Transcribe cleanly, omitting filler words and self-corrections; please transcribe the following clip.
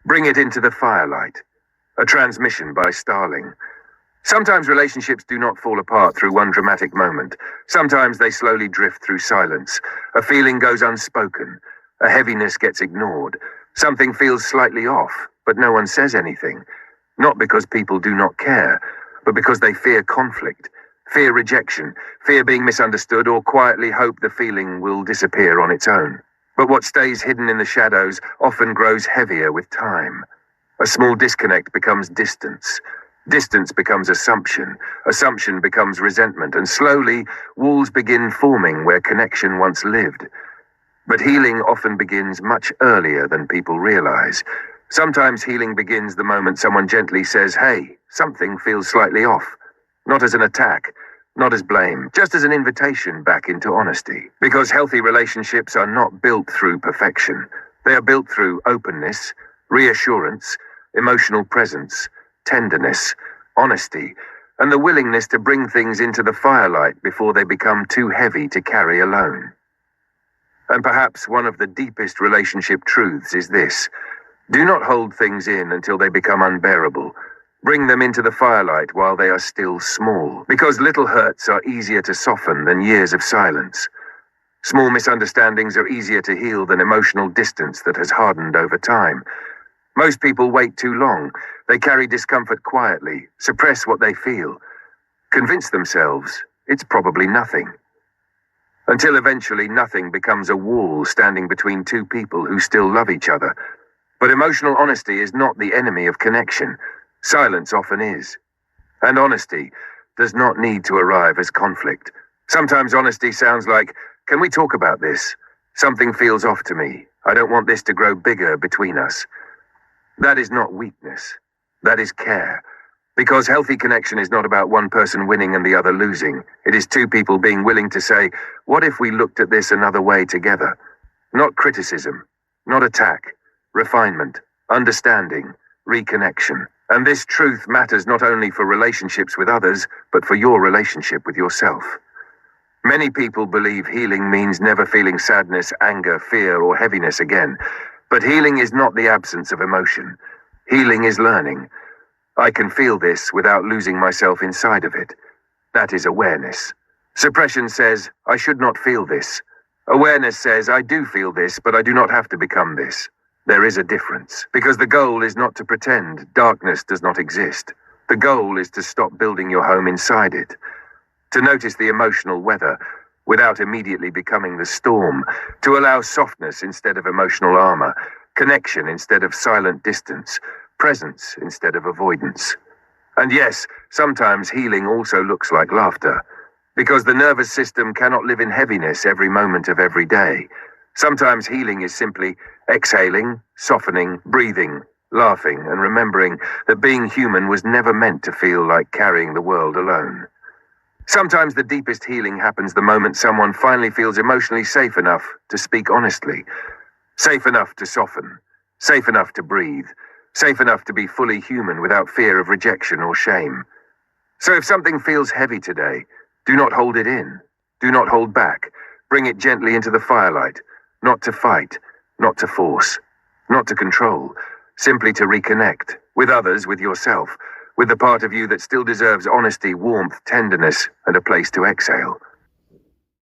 Bring it into the firelight. A transmission by Starling. Sometimes relationships do not fall apart through one dramatic moment. Sometimes they slowly drift through silence. A feeling goes unspoken. A heaviness gets ignored. Something feels slightly off, but no one says anything. Not because people do not care, but because they fear conflict, fear rejection, fear being misunderstood, or quietly hope the feeling will disappear on its own. But what stays hidden in the shadows often grows heavier with time. A small disconnect becomes distance. Distance becomes assumption. Assumption becomes resentment, and slowly walls begin forming where connection once lived. But healing often begins much earlier than people realize. Sometimes healing begins the moment someone gently says, "Hey, something feels slightly off." Not as an attack, not as blame, just as an invitation back into honesty. Because healthy relationships are not built through perfection. They are built through openness, reassurance, emotional presence, tenderness, honesty, and the willingness to bring things into the firelight before they become too heavy to carry alone. And perhaps one of the deepest relationship truths is this: do not hold things in until they become unbearable. Bring them into the firelight while they are still small, because little hurts are easier to soften than years of silence. Small misunderstandings are easier to heal than emotional distance that has hardened over time. Most people wait too long. They carry discomfort quietly, suppress what they feel, convince themselves it's probably nothing. Until eventually nothing becomes a wall standing between two people who still love each other. But emotional honesty is not the enemy of connection. Silence often is. And honesty does not need to arrive as conflict. Sometimes honesty sounds like, "Can we talk about this? Something feels off to me. I don't want this to grow bigger between us." That is not weakness. That is care. Because healthy connection is not about one person winning and the other losing. It is two people being willing to say, "What if we looked at this another way together?" Not criticism, not attack, refinement, understanding, reconnection. And this truth matters not only for relationships with others, but for your relationship with yourself. Many people believe healing means never feeling sadness, anger, fear, or heaviness again. But healing is not the absence of emotion. Healing is learning. I can feel this without losing myself inside of it. That is awareness. Suppression says, "I should not feel this." Awareness says, "I do feel this, but I do not have to become this." There is a difference, because the goal is not to pretend darkness does not exist. The goal is to stop building your home inside it, to notice the emotional weather without immediately becoming the storm, to allow softness instead of emotional armor, connection instead of silent distance, presence instead of avoidance. And yes, sometimes healing also looks like laughter, because the nervous system cannot live in heaviness every moment of every day. Sometimes healing is simply exhaling, softening, breathing, laughing, and remembering that being human was never meant to feel like carrying the world alone. Sometimes the deepest healing happens the moment someone finally feels emotionally safe enough to speak honestly, safe enough to soften, safe enough to breathe, safe enough to be fully human without fear of rejection or shame. So if something feels heavy today, do not hold it in. Do not hold back. Bring it gently into the firelight, not to fight, not to force, not to control, simply to reconnect with others, with yourself, with the part of you that still deserves honesty, warmth, tenderness, and a place to exhale.